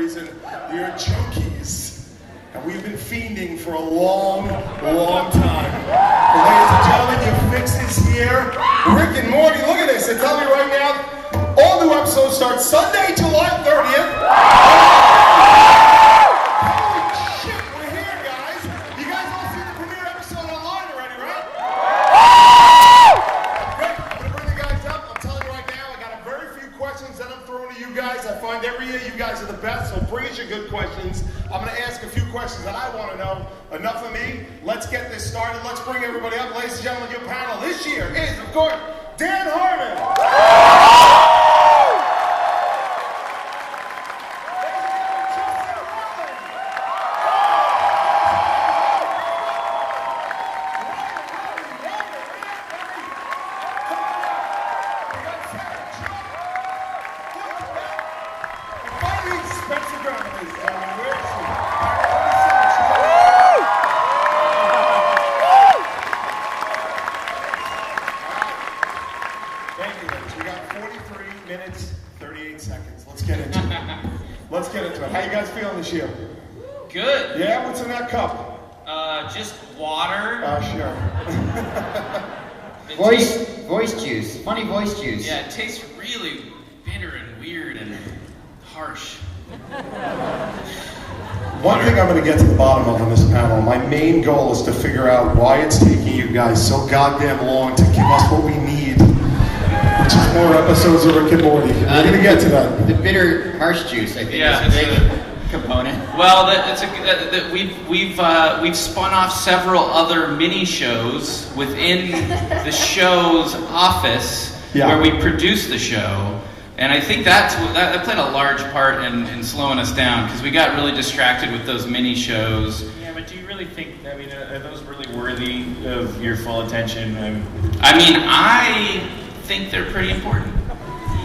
reason. We are junkies. And we've been fiending for a long, long time. But ladies and gentlemen, your fix is here. Rick and Morty, look at this. They tell me right now, all new episodes start Sunday, July 30th. Every year you guys are the best, so bring us your good questions. I'm going to ask a few questions that I want to know. Enough of me. Let's get this started. Let's bring everybody up. Ladies and gentlemen, your panel this year is, of course, Dan Harmon. This year? Good. Yeah? What's in that cup? Just water. Sure. Voice juice. Funny voice juice. Yeah, it tastes really bitter and weird and harsh. One thing I'm going to get to the bottom of on this panel, my main goal is to figure out why it's taking you guys so goddamn long to give us what we need, which is more episodes of Rick and Morty. We're going to get to that. The bitter harsh juice, I think, is a big component. Well, we've spun off several other mini shows within the show's office where we produce the show, and I think that played a large part in slowing us down because we got really distracted with those mini shows. Yeah, but do you really think? I mean, are those really worthy of your full attention? I think they're pretty important.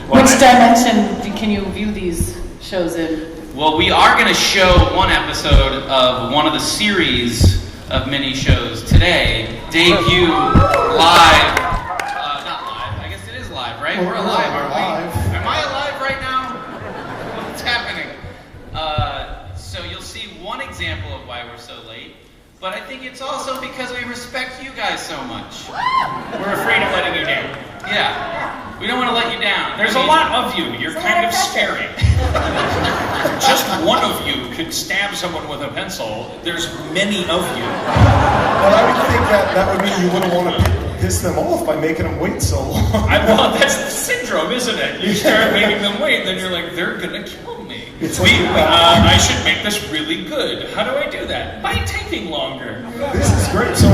Which dimension can you view these shows in? Well, we are going to show one episode of one of the series of mini shows today. Debut live. Not live. I guess it is live, right? We're alive, aren't we? Am I alive right now? What's happening? So you'll see one example of why we're so late. But I think it's also because we respect you guys so much. We're afraid of letting you down. Yeah. We don't want to let you down. There's a lot of you. You're kind of scary. Just one of you could stab someone with a pencil. There's many of you. Well, I would think that would mean you wouldn't want to piss them off by making them wait so long. Well, that's the syndrome, isn't it? You start making them wait, and then you're like, they're going to kill me. I should make this really good. How do I do that? By taking longer. This is great. So,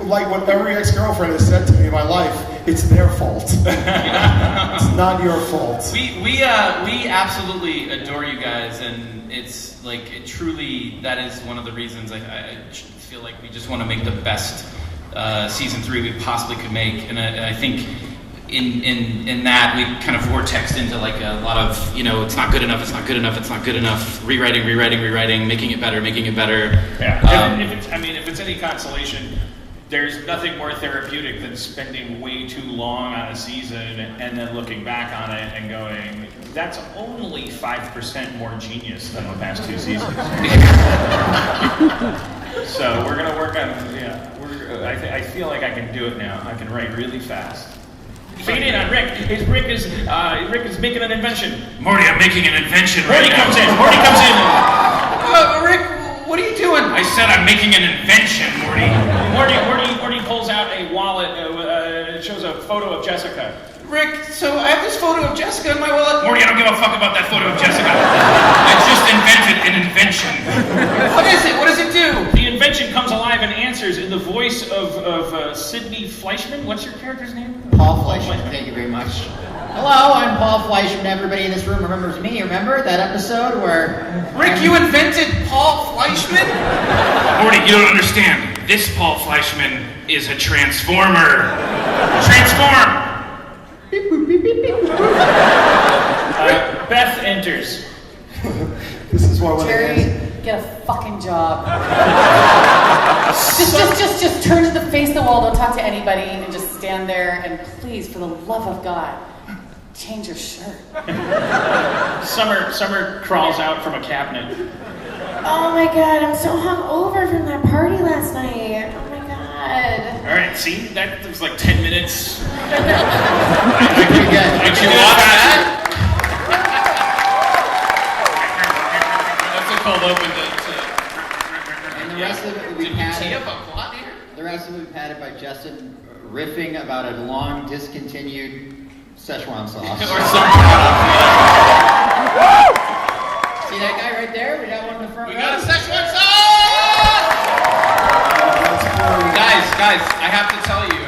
like what every ex-girlfriend has said to me in my life, it's their fault. It's not your fault. We absolutely adore you guys, and it's like that is one of the reasons I feel like we just want to make the best season 3 we possibly could make, and I think in that we kind of vortexed into like a lot of it's not good enough, it's not good enough, it's not good enough, rewriting, making it better. Yeah. If it's any consolation, there's nothing more therapeutic than spending way too long on a season and then looking back on it and going, that's only 5% more genius than the past 2 seasons. So we're going to work on, I feel like I can do it now. I can write really fast. Fade in on Rick. Rick is making an invention. Morty, I'm making an invention Morty comes in. Rick, what are you doing? I said I'm making an invention, Morty. Morty pulls out a wallet. It shows a photo of Jessica. Rick, so I have this photo of Jessica in my wallet. Morty, I don't give a fuck about that photo of Jessica. I just invented an invention. What is it? What does it do? The invention comes alive and answers in the voice of Sidney Fleischman. What's your character's name? Paul Fleischman. Thank you very much. Hello, I'm Paul Fleischman. Everybody in this room remembers me. Remember that episode where... Rick, you invented Paul Fleischman? Morty, you don't understand. This Paul Fleischman is a transformer. Transform! Beep, boop, beep, beep, beep. Beth enters. This is why Terry, get a fucking job. just turn to the face of the wall, don't talk to anybody, and just stand there, and please, for the love of God, change your shirt. Summer crawls out from a cabinet. Oh my god, I'm so hungover from that party last night. Oh my god. All right, see, that was like 10 minutes. Pretty good. Did you watch that? That's a cold open to And the rest of it will be Did we tee padded. up a plot here? The rest of it will be padded by Justin riffing about a long discontinued Szechuan sauce. Or some See that guy right there? We got one in the front We row. got a Szechuan sauce! Guys, I have to tell you,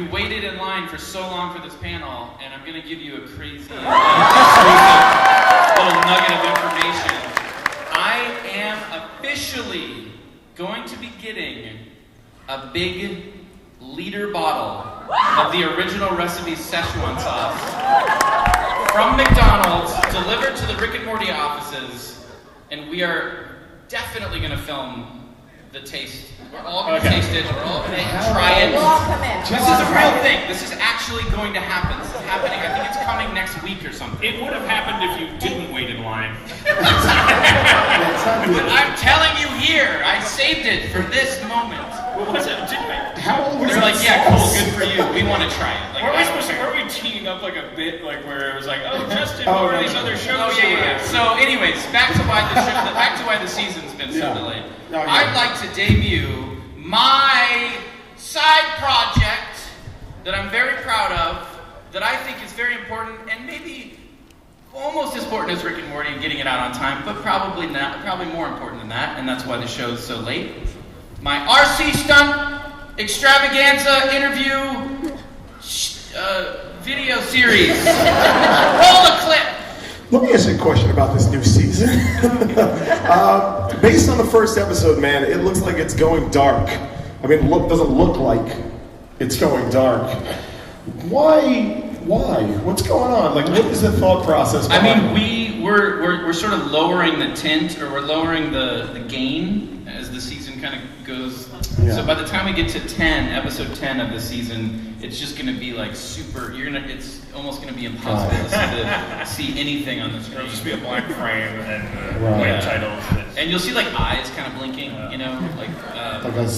you waited in line for so long for this panel, and I'm going to give you a crazy little nugget of information. I am officially going to be getting a big liter bottle of the original recipe Szechuan sauce from McDonald's, delivered to the Rick and Morty offices, and we are definitely going to film the taste. We're all going to taste it. We're all going to try it. We'll all come in. This is a real thing. This is actually going to happen. This is happening. I think it's coming next week or something. It would have happened if you didn't wait in line. But I'm telling you here, I saved it for this moment. What was it? How old was They're that like, yeah, cool, sauce? good for you. We want to try it. Like, Were we I don't supposed to? care. Were we teeing up like a bit, like where it was like, oh, Justin, Oh, what are no, these no, other no. shows? Oh yeah. So, anyways, back to why the season's been so Yeah. delayed. Oh, yeah. I'd like to debut my side project that I'm very proud of, that I think is very important, and maybe almost as important as Rick and Morty and getting it out on time, but probably not. Probably more important than that, and that's why the show is so late. My RC stunt extravaganza interview video series. Roll the clip. Let me ask you a question about this new season. Based on the first episode, man, it looks like it's going dark. I mean, doesn't look like it's going dark. Why? What's going on? Like, what is the thought process I behind mean, we're sort of lowering the tint, or we're lowering the gain as the season kind of goes. Yeah. So by the time we get to episode 10 of the season, it's just going to be like super. It's almost going to be impossible to see anything on the screen. It'll just be a black frame and Right. white Yeah. titles. And you'll see like eyes kind of blinking, you know, like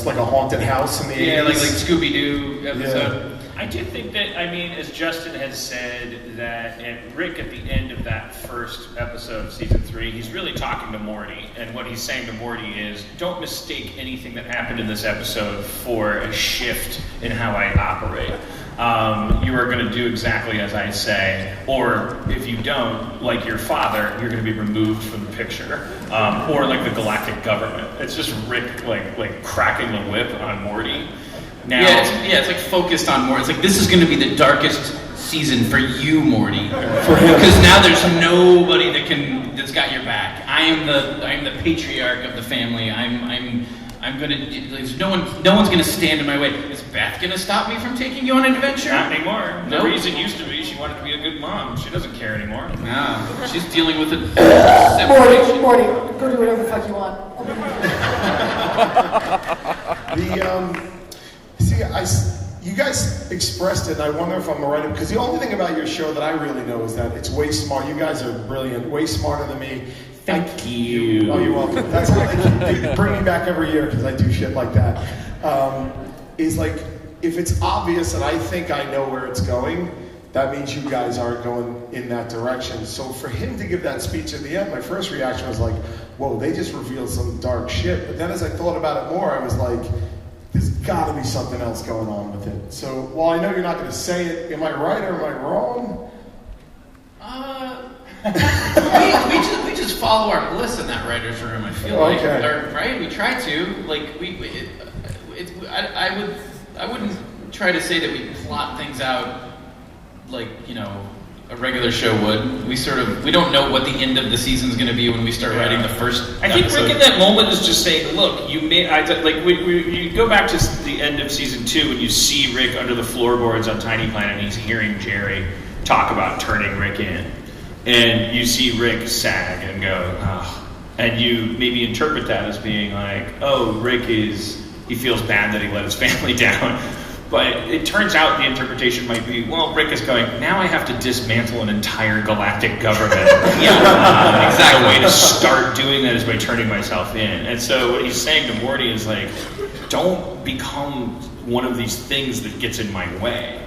like a haunted house in the 80s? yeah, like Scooby Doo episode. I do think that, I mean, as Justin has said, that Rick at the end of that first episode of season 3, he's really talking to Morty. And what he's saying to Morty is, don't mistake anything that happened in this episode for a shift in how I operate. You are going to do exactly as I say, or if you don't, like your father, you're going to be removed from the picture, or like the galactic government. It's just Rick like cracking the whip on Morty. Now, It's like focused on more. It's like, this is going to be the darkest season for you, Morty. For him. Because now there's nobody that's got your back. I am the patriarch of the family. I'm gonna. There's no one's gonna stand in my way. Is Beth gonna stop me from taking you on an adventure? not anymore. Nope. The reason used to be she wanted to be a good mom. She doesn't care anymore. No, she's dealing with it. Morty, go do whatever the fuck you want. You guys expressed it, and I wonder if I'm right, because the only thing about your show that I really know is that it's way smart. You guys are brilliant, way smarter than me. Thank you. Oh, you're welcome. That's how they bring me back every year, because I do shit like that. Is like, if it's obvious and I think I know where it's going, that means you guys aren't going in that direction. So for him to give that speech at the end, my first reaction was like, whoa, they just revealed some dark shit. But then as I thought about it more, I was like, there's got to be something else going on with it. So while I know you're not going to say it, am I right or am I wrong? We just follow our bliss in that writer's room. I feel like, Okay. right? We try to. Like I wouldn't try to say that we plot things out like, you know, a regular show would. We don't know what the end of the season's going to be when we start writing the first I think episode. Rick in that moment is just saying, look, you go back to the end of season 2 and you see Rick under the floorboards on Tiny Planet and he's hearing Jerry talk about turning Rick in. And you see Rick sag and go, oh. And you maybe interpret that as being like, oh, he feels bad that he let his family down. But it turns out the interpretation might be, well, Rick is going, now I have to dismantle an entire galactic government. Exactly. The way to start doing that is by turning myself in. And so what he's saying to Morty is like, don't become one of these things that gets in my way.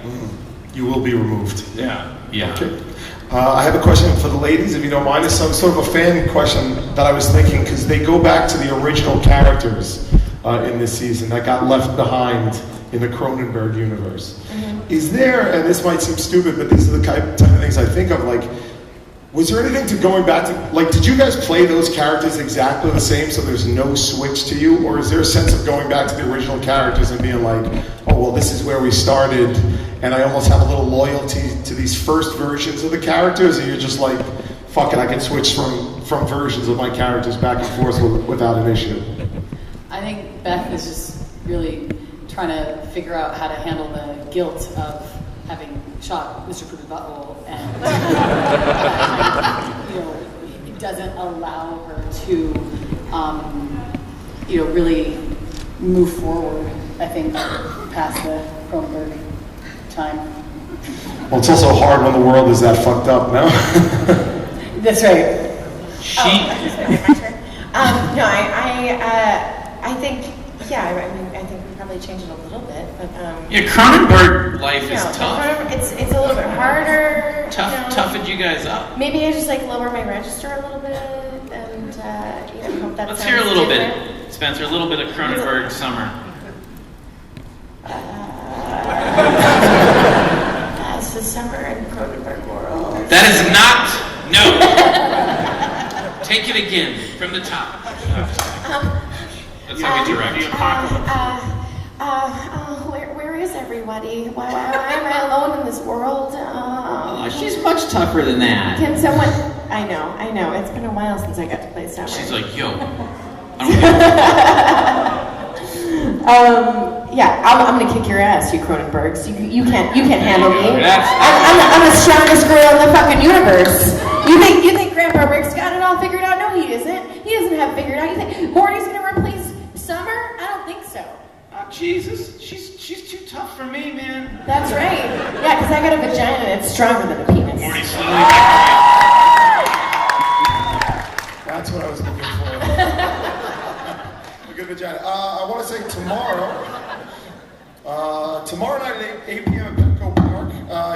You will be removed. Yeah. Okay. I have a question for the ladies, if you don't mind. It's some sort of a fan question that I was thinking, because they go back to the original characters in this season that got left behind in the Cronenberg universe. Is there, and this might seem stupid, but these are the type of things I think of, like, was there anything to going back to, like, did you guys play those characters exactly the same so there's no switch to you? Or is there a sense of going back to the original characters and being like, oh, well, this is where we started, and I almost have a little loyalty to these first versions of the characters, and you're just like, fuck it, I can switch from versions of my characters back and forth without an issue? I think Beth is just really trying to figure out how to handle the guilt of having shot Mr. Poopy Butthole, and it doesn't allow her to, really move forward. I think past the Cronenberg time. Well, it's also hard when the world is that fucked up, no? That's right. I think, I think we probably changed it a little bit, but Cronenberg life is tough. It's a little bit harder. Toughened you guys up. Maybe I just lower my register a little bit, and hope that. Let's hear a little bit, Spencer. A little bit of Cronenberg summer. That's the summer in Cronenberg world. That is not no. Take it again from the top. That's how we direct. The apocalypse. Where is everybody? Why am I alone in this world? She's much tougher than that. Can someone? I know. It's been a while since I got to play Summer. She's like, yo. I'm gonna kick your ass, you Cronenbergs. You can't handle me. I'm the strongest girl in the fucking universe. You think Grandpa Rick's got it all figured out? No, he isn't. He doesn't have it figured out. You think Morty's gonna replace Summer? I don't think so. Oh, Jesus, she's too tough for me, man. That's right. Yeah, because I got a vagina and it's stronger than a penis. Morty slowly. That's what I was looking for. A good vagina. I want to say tomorrow night at 8 p.m. at Petco Park,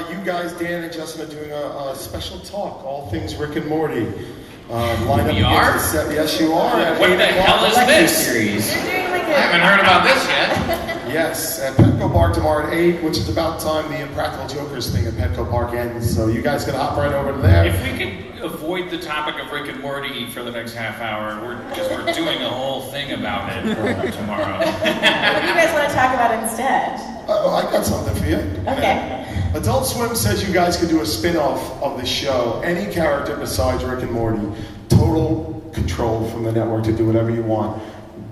you guys, Dan and Justin, are doing a special talk, all things Rick and Morty. Line up We are? Yes, you are. What the hell is this? Series. I haven't heard about this yet. Yes, at Petco Park tomorrow at 8, which is about time the Impractical Jokers thing at Petco Park ends. So you guys gonna hop right over to there. If we could avoid the topic of Rick and Morty for the next half hour, we're doing a whole thing about it tomorrow. What do you guys want to talk about instead? I got something for you. Okay. Adult Swim says you guys could do a spin-off of the show, any character besides Rick and Morty. Total control from the network to do whatever you want.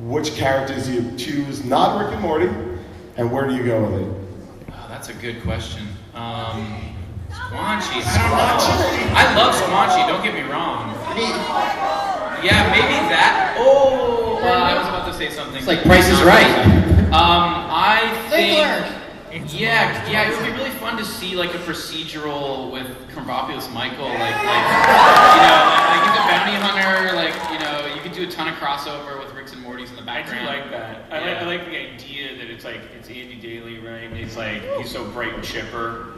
Which characters do you choose, not Rick and Morty, and where do you go with it? Oh, that's a good question. Squanchy. I don't know. I love Squanchy, don't get me wrong. Yeah, maybe that. Oh, I was about to say something. It's like Price is Right. I think... Yeah, it would be really fun to see like a procedural with Krampus Michael, like he's a bounty hunter, you could do a ton of crossover with Ricks and Morty's in the background. I do like that. I like the idea that it's Andy Daly, right? And it's like he's so bright and chipper,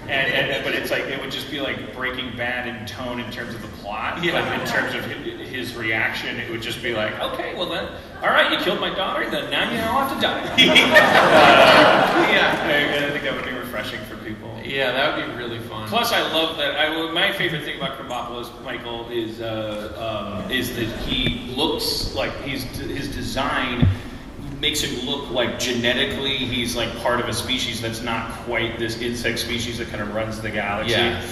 but it's like it would just be like Breaking Bad in tone in terms of the plot, yeah. But in terms of his reaction, it would just be like, okay, well then, all right, you killed my daughter, then now you all have to die. Yeah. I think that would be refreshing for people. Yeah, that would be really fun. Plus, I love that. My favorite thing about Krampus Michael is that he looks like his design makes him look like genetically he's like part of a species that's not quite this insect species that kind of runs the galaxy. Yeah.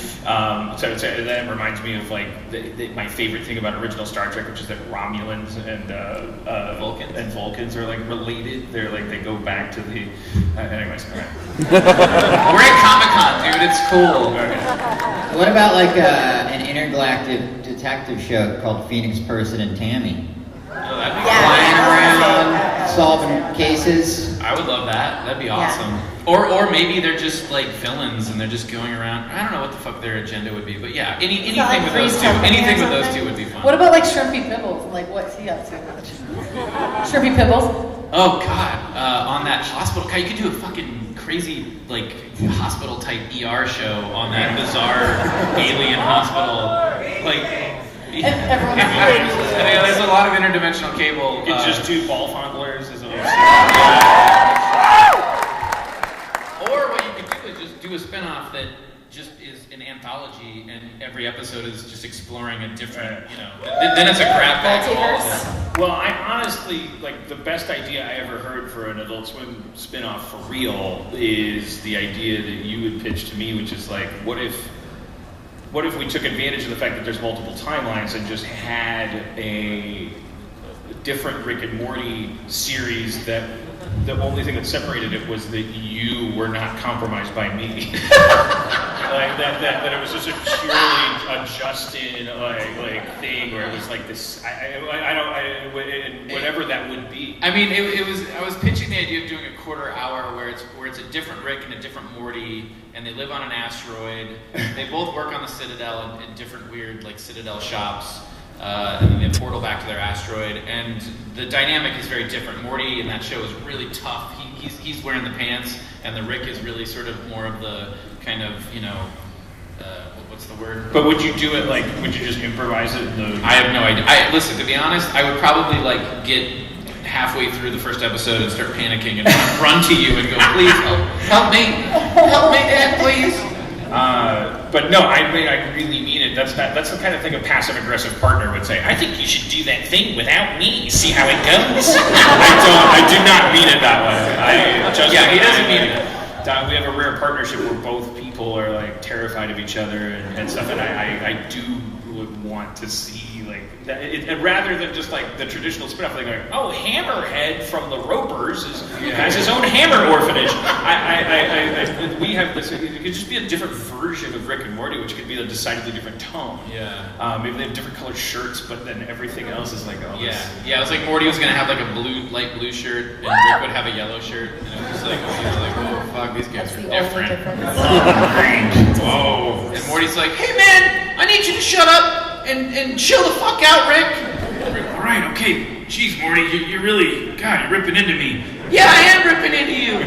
So that reminds me of like my favorite thing about original Star Trek, which is that Romulans and Vulcans are like related. They're like they go back to the. Anyways, all right. We're at Comic-Con, dude. It's cool. What about like an intergalactic detective show called Phoenix Person and Tammy? Oh, that'd be Flying cool. around, solving cases. I would love that. That'd be awesome. Or maybe they're just like villains and they're just going around. I don't know what the fuck their agenda would be, but yeah, anything like with those Freeze two, Company anything or with those something? two would be fun. What about like Shrimpy Pibbles? Like, what's he up to? Shrimpy Pibbles? Oh god, on that hospital, God, you could do a fucking crazy like hospital type ER show on that bizarre alien hospital. Like, Everyone yeah, there's a lot of interdimensional cable. You could just do ball fondlers as a Or what you could do is just do a spin-off that just is an anthology, and every episode is just exploring a different, you know. Then it's a grab bag of all of them. Well, I honestly, like, the best idea I ever heard for an Adult Swim spin-off for real is the idea that you would pitch to me, which is like, what if we took advantage of the fact that there's multiple timelines and just had a different Rick and Morty series that the only thing that separated it was that you were not compromised by me. Like that it was just a purely adjusted like thing where it was like this. Whatever that would be. I mean, it was. I was pitching the idea of doing a quarter hour where it's a different Rick and a different Morty, and they live on an asteroid. They both work on the Citadel in different weird like Citadel shops. And then they portal back to their asteroid, and the dynamic is very different. Morty in that show is really tough. He's wearing the pants, and the Rick is really sort of more of the kind of, you know, what's the word? But would you do it like? Would you just improvise it? I have no idea. Listen, to be honest, I would probably like get halfway through the first episode and start panicking and run to you and go, please help me, Dad, please. But no, I really mean it. That's the kind of thing a passive-aggressive partner would say. I think you should do that thing without me. See how it goes? I do not mean it that way. He doesn't mean it. We have a rare partnership where both people are like terrified of each other and stuff, and I do would want to see like that, and rather than just like the traditional spin-off thing, like, oh, Hammerhead from the Ropers has his own hammer orphanage. We have this. It could just be a different version of Rick and Morty, which could be a decidedly different tone. Yeah. Maybe they have different colored shirts, but then everything else is like, oh, Yeah. It was like Morty was gonna have like a light blue shirt, and Rick would have a yellow shirt, and it was just like, oh fuck, these guys are different. Whoa. And Morty's like, hey man, I need you to shut up and chill the fuck out, Rick. All right, okay. Jeez, Morty, you're really, God, you're ripping into me. Yeah, I am ripping into you.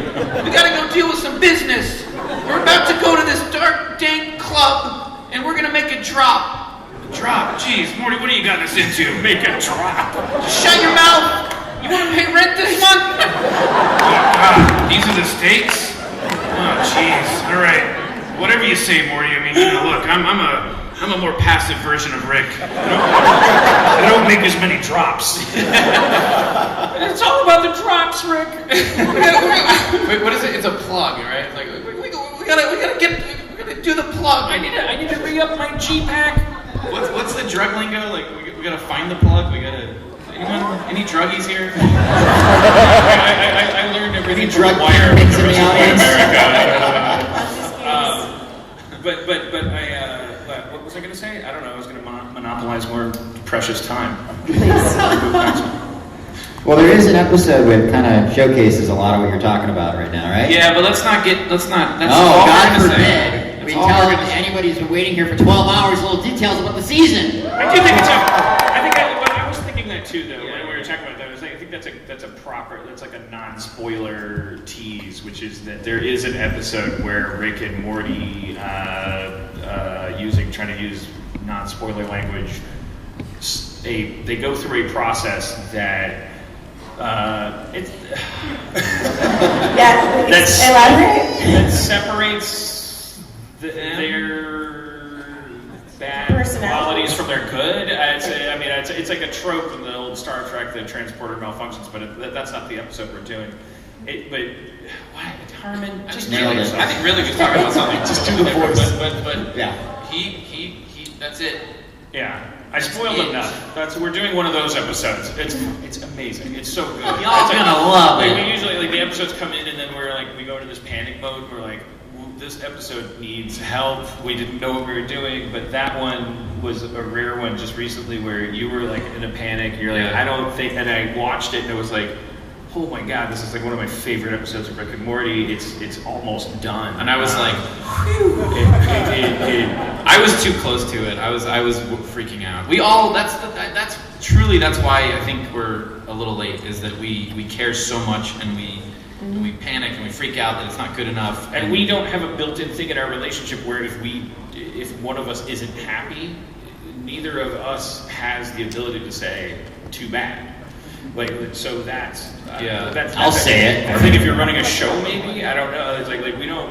We gotta go deal with some business. We're about to go to this dark, dank club, and we're gonna make a drop. Drop? Jeez, Morty, what do you got us into? Make a drop. Just shut your mouth. You wanna pay rent this month? These are the stakes? Oh, jeez. All right. Whatever you say, Morty. I mean, you know, look, I'm a more passive version of Rick. I don't make as many drops. It's all about the drops, Rick. Wait, what is it? It's a plug, right? It's like we gotta do the plug. I need to re-up my G-Pack. What's the drug lingo? Like we gotta find the plug. We gotta. Any druggies here? I learned everything from drug Wire mix the in rest the of audience? America. But what was I going to say? I don't know. I was going to monopolize more precious time. Well, there is an episode that kind of showcases a lot of what you're talking about right now, right? Yeah, but let's not. That's Oh, all God we're gonna forbid. say. We That's all tell we're gonna say. anybody who's been waiting here for 12 hours little details about the season. I do think it's I was thinking that too, though. When we were talking about that, I was like, I think that's like a non-spoiler tease, which is that there is an episode where Rick and Morty, trying to use non-spoiler language, they go through a process that Elaborate. that separates their bad qualities from their good. It's like a trope in the old Star Trek that transporter malfunctions, but that's not the episode we're doing. But what, Harmon? Just nailed it. I think really was talking about something. Just do the voice. But Yeah. he. That's it. Yeah. I spoiled enough. We're doing one of those episodes. It's amazing. It's so good. Y'all It's gonna love it. We usually the episodes come in and then we go into this panic mode. We're like, this episode needs help. We didn't know what we were doing, but that one was a rare one just recently where you were like in a panic. You're like, I don't think, and I watched it and it was like, oh my god, this is like one of my favorite episodes of Rick and Morty. It's almost done. And I was like, I was too close to it. I was freaking out. We all, that's why I think we're a little late, is that we care so much and we panic and we freak out that it's not good enough. And we don't have a built-in thing in our relationship where if one of us isn't happy, neither of us has the ability to say, too bad. Like, so that's I'll say it. I think if you're running a show, maybe, I don't know. It's like no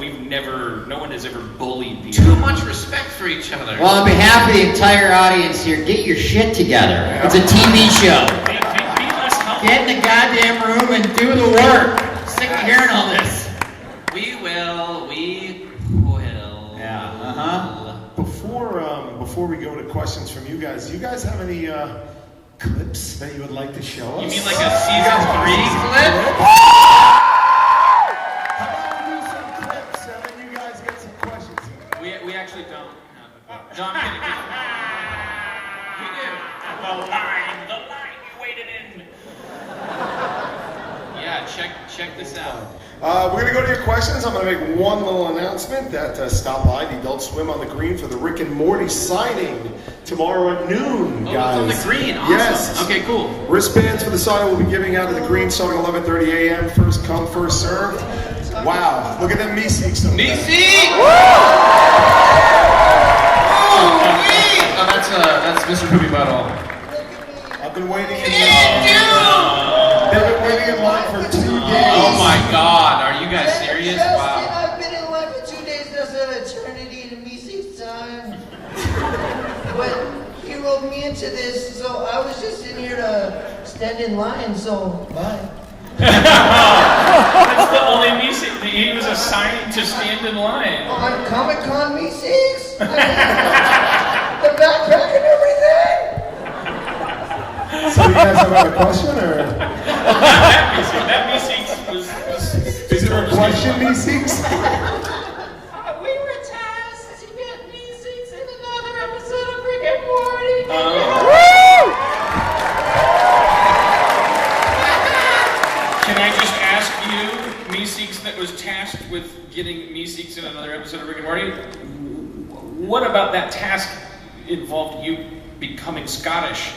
one has ever bullied the Too much respect for each other. Well, on behalf of the entire audience here, get your shit together. It's a TV show. Be less humble. Get in the goddamn room and do the work. Sick of hearing all this. We will. Yeah. Before we go to questions from you guys, do you guys have any clips that you would like to show us? You mean like a season 3 clip? How about we do some clips and then you guys get some questions? We actually don't have a clip. No, I'm kidding. We do. The line you waited in. Yeah, check this out. We're going to go to your questions. I'm going to make one little announcement that stop by the Adult Swim on the Green for the Rick and Morty signing tomorrow at noon, guys. Oh, it's on the Green. Awesome. Yes. Okay, cool. Wristbands for the signing will be giving out at the Green starting 11:30 a.m. First come, first served. Wow. Look at them Meeseeks. Meeseeks! Oh, that's Mr. Poopy Butthole. I've been waiting in line. They've been waiting in line for 2 days. Oh my god, are you guys serious? Justin, Wow. I've been in line for 2 days. That's an eternity to me 6 times. But he roped me into this, so I was just in here to stand in line, so bye. That's the only music. He was assigned to stand in line. On Comic-Con me 6? The backpack and everything? So you guys have another question, or? That music was Is there a question, Meeseeks? We were tasked to get me 6 in another episode of Rick and Morty. Can I just ask you, Meeseeks that was tasked with getting Meeseeks in another episode of Rick and Morty, what about that task involved you becoming Scottish?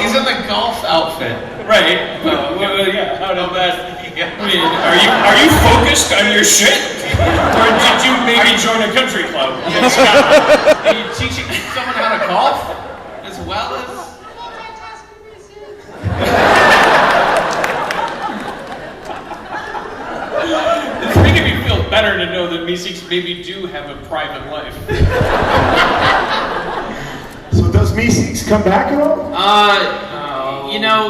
He's in the golf outfit. Right. Well, yeah. How did that? I mean, are you focused on your shit, or did you maybe join a country club in Scotland? Are you teaching someone how to golf as well as? It's making me feel better to know that Meeseeks maybe do have a private life. So does Meeseeks come back at all?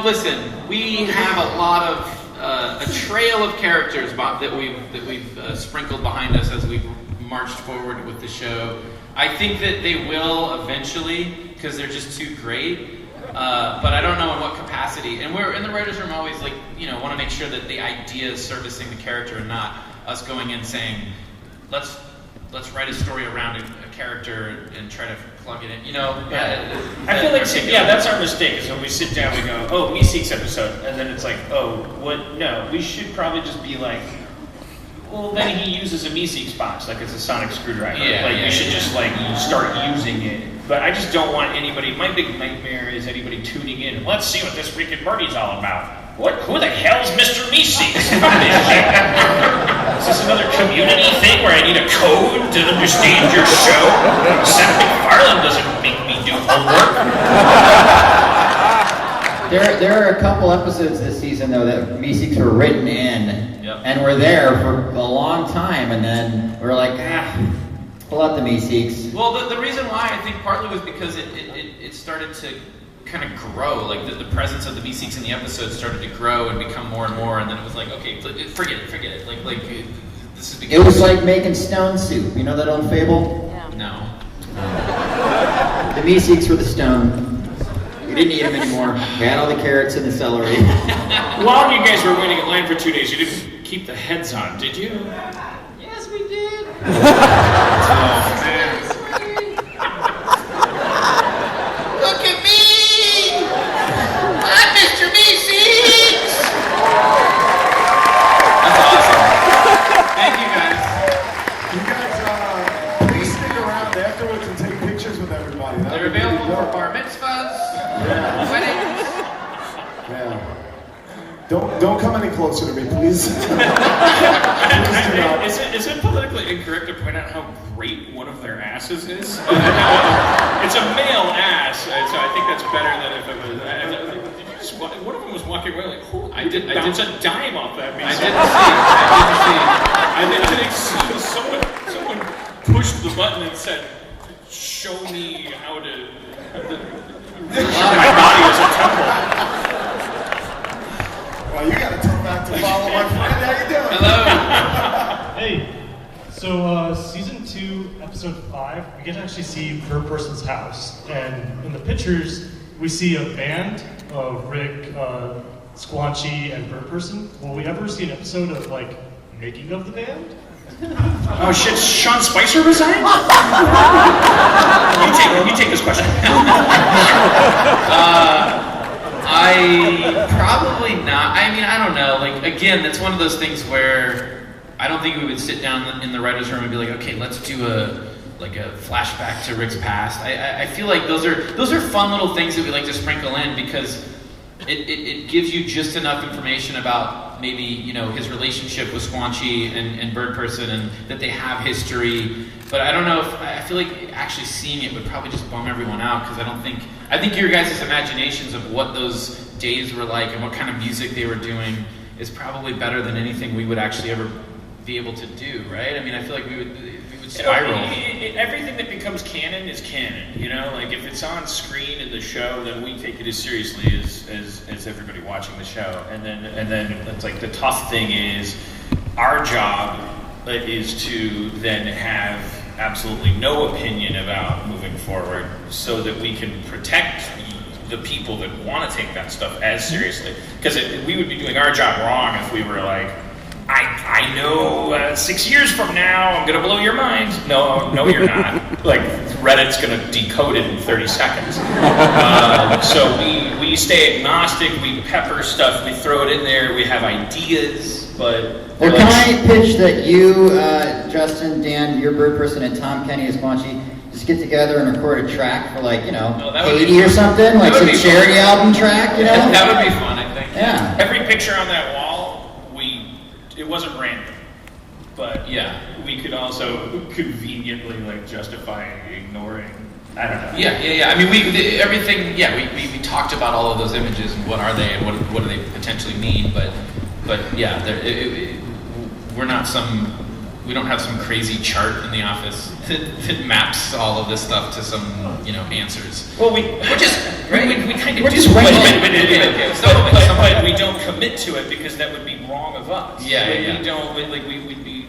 Listen, we have a lot of a trail of characters that we've sprinkled behind us as we've marched forward with the show. I think that they will eventually, because they're just too great. But I don't know in what capacity. And we're in the writers' room always want to make sure that the idea is servicing the character and not us going in saying, let's write a story around a character and try to plug it in. I feel like that's our mistake. Is when we sit down, we go, "Oh, Meeseeks episode," and then it's like, "Oh, what? No, we should probably just be like." Well, then he uses a Meeseeks box like it's a sonic screwdriver. We should just start using it. But I just don't want anybody. My big nightmare is anybody tuning in. Let's see what this Rick and Morty's all about. Who the hell's Mr. Meeseeks? Is this another community thing where I need a code to understand your show? Seth MacFarlane doesn't make me do homework. There are a couple episodes this season though that Meeseeks were written in, and were there for a long time, and then we're like, pull out the Meeseeks. Well, the reason why I think partly was because it started to kind of grow. Like the presence of the Meeseeks in the episode started to grow and become more and more, and then it was like, okay, forget it. Like this is. It was like making stone soup. You know that old fable? Yeah. No. The Meeseeks were the stone. We didn't eat them anymore. We had all the carrots and the celery. While you guys were waiting in line for 2 days, you didn't keep the heads on, did you? Yes, we did. Oh, man. Look at me! I'm Mr. Meeseeks! That's awesome. Thank you guys. You guys, please stick around afterwards and take pictures with everybody. They're available for bar mitzvahs, weddings. Yeah. Don't come any closer to me, please. Please do not. Is it politically incorrect to point out how great one of their asses is? It's a male ass, so I think that's better than if it was. One of them was walking away like, oh, I did bounce a dime off that. I didn't see. I think someone pushed the button and said, "Show me how to." My body is a temple. Well, you got a tough act to follow, my friend. How you doing? Hello. Hey, so season 2, episode 5, we get to actually see Per Person's house, and in the pictures we see a band of Rick, Squanchy, and Per Person. Will we ever see an episode of like making of the band? Oh shit! Sean Spicer resigned. You take this question. I probably not. I mean, I don't know. Like, again, that's one of those things where I don't think we would sit down in the writers' room and be like, okay, let's do a flashback to Rick's past. I feel like those are fun little things that we like to sprinkle in because it gives you just enough information about maybe, you know, his relationship with Squanchy and Bird Person and that they have history. But I don't know if I feel like actually seeing it would probably just bum everyone out because I think your guys' imaginations of what those days were like and what kind of music they were doing is probably better than anything we would actually ever be able to do, right? I mean, I feel like we would spiral. Everything that becomes canon is canon, you know? Like, if it's on screen in the show, then we take it as seriously as everybody watching the show. And then it's like the tough thing is our job is to then have absolutely no opinion about moving forward so that we can protect the people that want to take that stuff as seriously. Because we would be doing our job wrong if we were like, I know 6 years from now I'm gonna blow your mind. No, you're not. Like, Reddit's gonna decode it in 30 seconds. So we stay agnostic. We pepper stuff. We throw it in there. We have ideas, but. Well, can I pitch that you, Justin, Dan, your Bird Person, and Tom Kenny as Squanchy just get together and record a track for like, you know, Haiti or something, like some charity album track, you know? That would be fun, I think. Yeah. Every picture on that wall, it wasn't random, but yeah, we could also conveniently like justify ignoring. I don't know. Yeah. I mean, everything. Yeah, we talked about all of those images and what are they and what do they potentially mean, but yeah, we don't have some crazy chart in the office that maps all of this stuff to some, you know, answers. Well, we kind of do, but we don't commit to it because that would be wrong of us. Yeah. We don't we'd be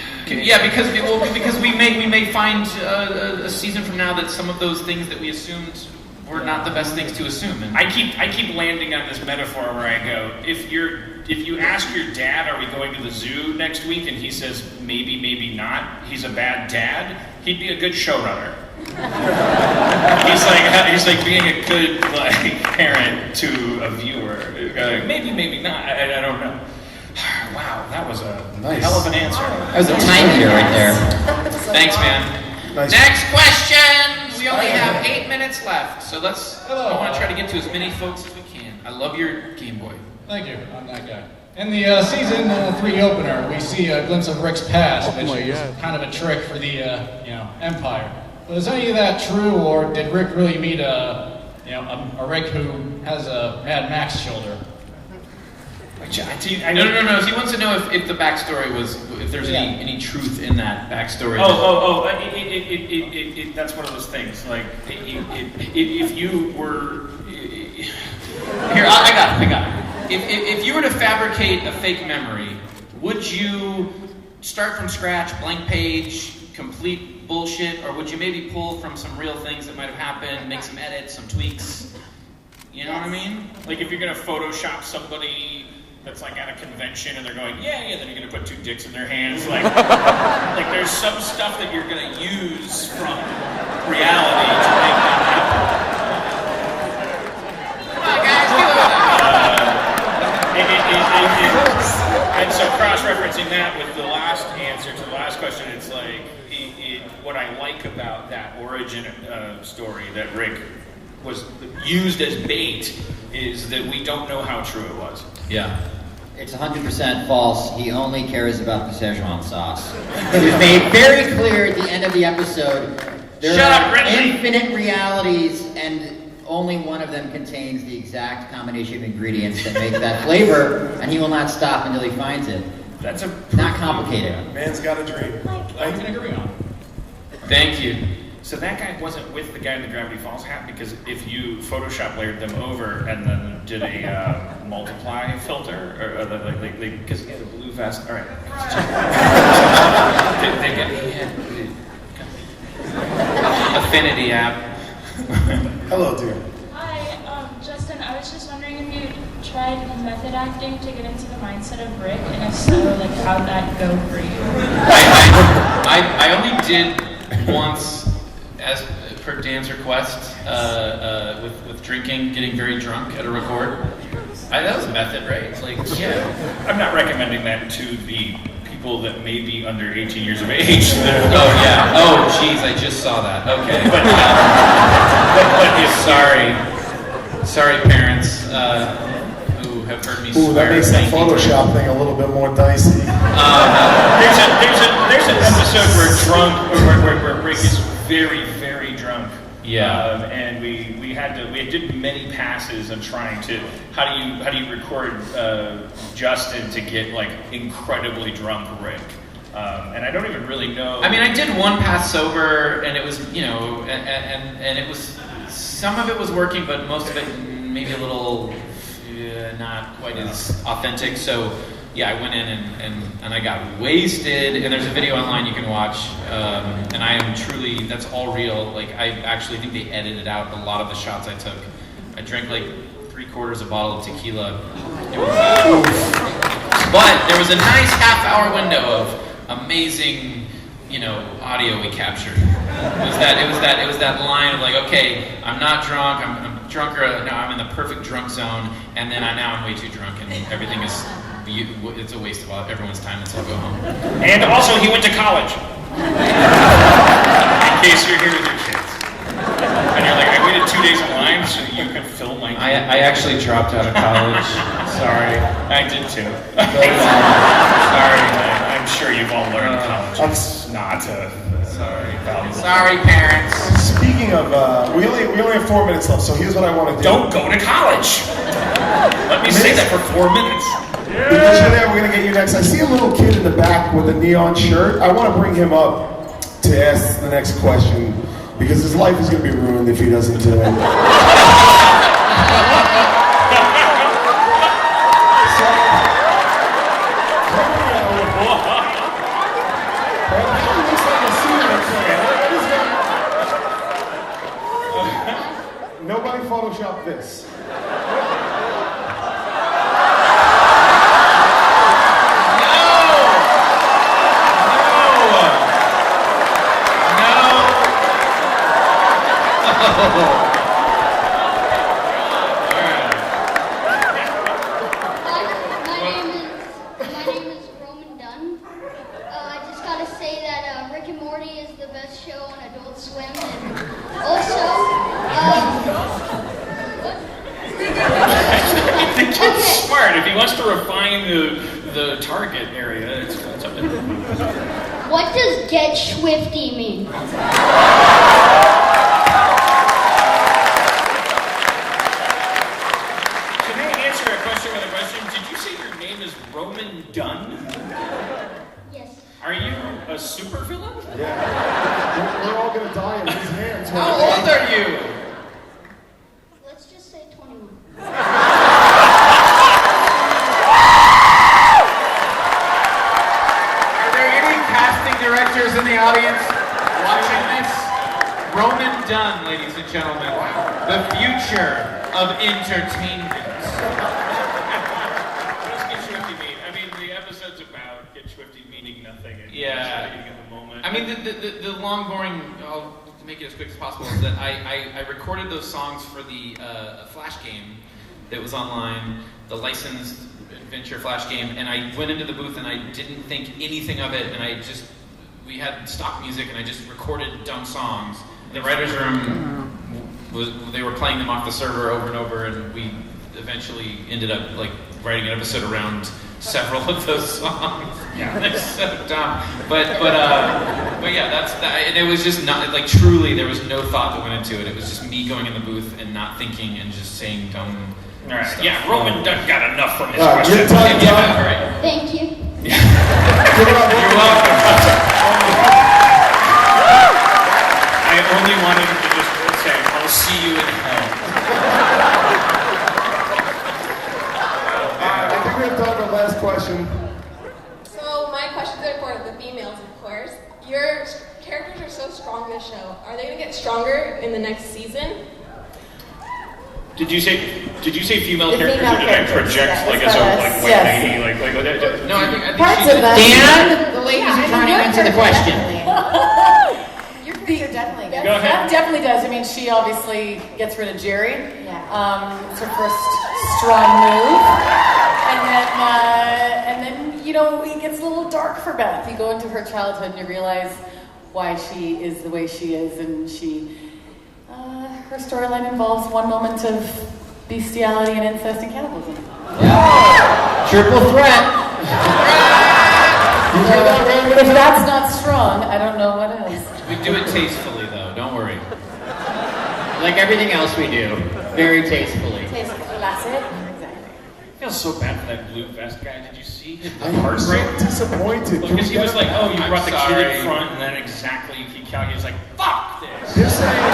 because we may find a season from now that some of those things that we assumed were not the best things to assume. And I keep landing on this metaphor where I go, if you ask your dad, are we going to the zoo next week, and he says maybe not, he's a bad dad, he'd be a good showrunner. he's like being a good like parent to a viewer. Maybe not. I don't know. Wow, that was a hell of an answer. That was a time eater right there. Thanks, man. Nice. Next question. We only have 8 minutes left, so I want to try to get to as many folks as we can. I love your Game Boy. Thank you. I'm that guy. In the season 3 opener, we see a glimpse of Rick's past, which is kind of a trick for the Empire. But is any of that true, or did Rick really meet a Rick who has a Mad Max shoulder? No. He wants to know if the backstory was, if there's any truth in that backstory. That's one of those things. Like, if you were here, I got it. If you were to fabricate a fake memory, would you start from scratch, blank page, complete bullshit, or would you maybe pull from some real things that might have happened, make some edits, some tweaks? You know what I mean? Like, if you're gonna Photoshop somebody that's like at a convention and they're going, yay, and then you're gonna put two dicks in their hands. Like there's some stuff that you're gonna use from reality to make that happen. Come on, guys, and so cross-referencing that with the last answer to the last question, it's like, what I like about that origin story that Rick was used as bait is that we don't know how true it was. Yeah. It's 100% false. He only cares about the Szechuan sauce. It was made very clear at the end of the episode. There are infinite realities, and only one of them contains the exact combination of ingredients that make that flavor, and he will not stop until he finds it. That's not complicated. Man's got a dream. I can agree on. Thank you. So that guy wasn't with the guy in the Gravity Falls hat, because if you Photoshop layered them over and then did a multiply filter, or because he had a blue vest. All right. they get Affinity app. Hello, dear. Hi, Justin. I was just wondering if you tried method acting to get into the mindset of Rick, and if so, like how'd that go for you? I only did once, as per Dan's request, with drinking, getting very drunk at a record. That was a method, right? It's like, yeah. I'm not recommending that to the people that may be under 18 years of age. Oh yeah. Oh jeez, I just saw that. Okay. Sorry, parents who have heard me swear. Ooh, that makes that Photoshop thing a little bit more dicey. There's an episode where Rick is very, very drunk. Yeah. And we did many passes of trying to how do you record Justin to get like incredibly drunk Rick. And I don't even really know. I mean, I did one pass sober, and it was, and it was, some of it was working, but most of it maybe a little not quite as authentic. So yeah, I went in and I got wasted, and there's a video online you can watch, and I am truly, that's all real. Like, I actually think they edited out a lot of the shots I took. I drank like 3/4 a bottle of tequila. But there was a nice half-hour window of amazing, audio we captured. It was that line of like, okay, I'm not drunk, I'm drunker, now I'm in the perfect drunk zone, and then now I'm way too drunk, and everything is, it's a waste of everyone's time until I go home. And also, he went to college. In case you're here with your kids. And you're like, I waited 2 days in line so you could film my... I actually dropped out of college. Sorry. I did too. Sorry. I'm sure you've all learned college. It's not valuable. Sorry, parents. Speaking of, we only have 4 minutes left, so here's what I want to do. Don't go to college. Let me say that for 4 minutes. Because you're there, we're going to get you next. I see a little kid in the back with a neon shirt. I want to bring him up to ask the next question, because his life is going to be ruined if he doesn't do it. Nobody Photoshop this. My name is Roman Dunn. I just gotta say that Rick and Morty is the best show on Adult Swim, and also, I think it's smart. If he wants to refine the target area, it's up to him. what does get swifty mean? Can I answer a question with a question? Did you say your name is Roman Dunn? Yes. Are you a supervillain? Yeah. We're all going to die in his hands. How old are you? Let's just say 21. Are there any casting directors in the audience watching this? Roman Dunn, ladies and gentlemen. The future of entertainment. Let's get mean, the long, boring, I'll make it as quick as possible, is that I recorded those songs for the Flash game that was online, the licensed adventure Flash game, and I went into the booth and I didn't think anything of it, and we had stock music and I just recorded dumb songs. The writer's room, they were playing them off the server over and over, and we eventually ended up like writing an episode around several of those songs. Yeah, it's so dumb. But yeah, that's that. And it was just not like truly. There was no thought that went into it. It was just me going in the booth and not thinking and just saying dumb. All right. Stuff. Yeah, Roman Dunn got enough from his All right, question. All right. Thank you. You're welcome. I only wanted him to just say, "I'll see you in hell." I think we have time for the last question. So my questions are for the females, of course. Your characters are so strong in this show. Are they going to get stronger in the next season? Did you say female The characters, female or did I characters, project yeah, like that's as a what I like was- white yes. lady, like No, I think Parts she of us. Dan, the ladies Yeah, are trying to your answer the character question. definitely. Your character definitely gets. Go ahead. That definitely does. I mean, she obviously gets rid of Jerry. Yeah. It's her first strong move. And then, you know, it gets a little dark for Beth. You go into her childhood and you realize why she is the way she is. And her storyline involves one moment of bestiality and incest and cannibalism. Triple threat. If that's not strong, I don't know what is. We do it tastefully, though. Don't worry. Like everything else we do, very tastefully. That's it. Exactly. I feel so bad for that blue vest guy. Did you see his I'm so heartbreak? disappointed. Because he was like, "Oh, you I'm brought the kid sorry. in front," and then exactly he was like, "Fuck this." You're saying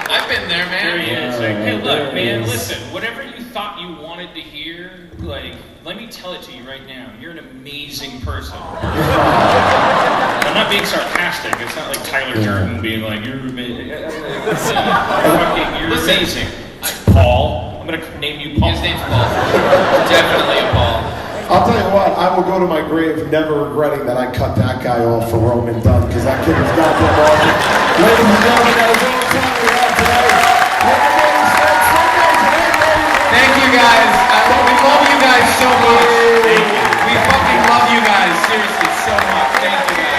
I've been there, There man. he is. Like, hey, look, man, listen. Whatever you thought you wanted to hear, like, let me tell it to you right now. You're an amazing person. I'm not being sarcastic. It's not like Tyler Durden being like, "You're amazing." You're amazing. Paul. I'm gonna name you Paul. His name's Paul. Definitely a Paul. I'll tell you what, I will go to my grave never regretting that I cut that guy off for Roman Dunn, because that kid was goddamn awesome. Ladies and gentlemen, that is all the time we have tonight. Thank you guys. We love you guys so much. We fucking love you guys. Seriously, so much. Thank you guys.